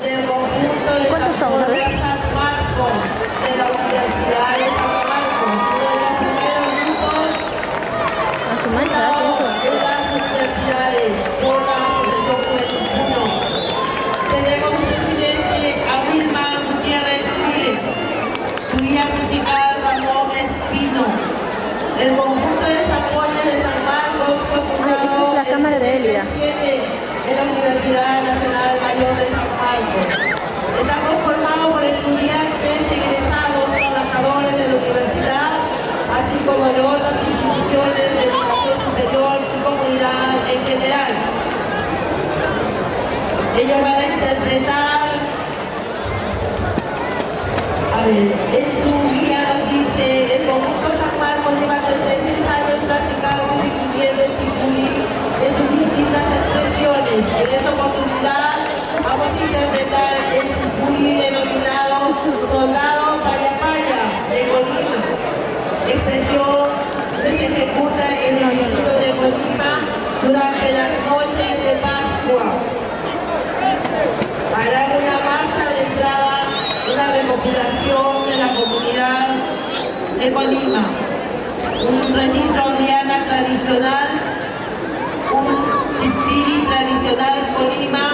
del conjunto de ¿Cuántos la son, sabes? San Marcos, de la Universidad de San Marcos, uno de los primeros grupos A su mancha, de las universidades por la Asociación Juventud 1. Tenemos un presidente a Wilma Gutiérrez Ruiz, guía musical Ramón Espino. El conjunto de Zampoña de San Marcos fue fundado la cámara de Elida en la Universidad Nacional Mayor de San Marcos. Está conformado por estudiantes, egresados, trabajadores de la universidad, así como de otras instituciones de educación superior y comunidad en general. Ellos van a interpretar, en su guía nos dice, el conjunto San Marcos lleva 36 años practicando y viviendo sin pulir en sus distintas expresiones. En esta oportunidad vamos a interpretar el pulir denominado Soldado Paya Paya de Colima, expresión que se ejecuta en el distrito de Colima durante las noches de Pascua. Harán una marcha de entrada, una recopilación de la comunidad de Colima, un registro diana tradicional, un tiptiri tradicional Colima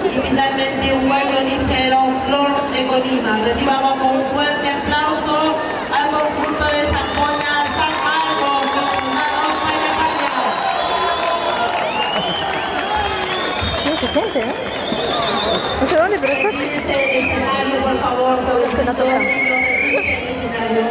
y finalmente un baño ligero flor de Colima. Recibamos con un fuerte aplauso al conjunto de Zampoña San Marcos, Soldado Paya Paya. mucha gente, ¿eh? No sé dónde, pero está. Siguiente escenario, por favor, todos Que no tocan. escenario.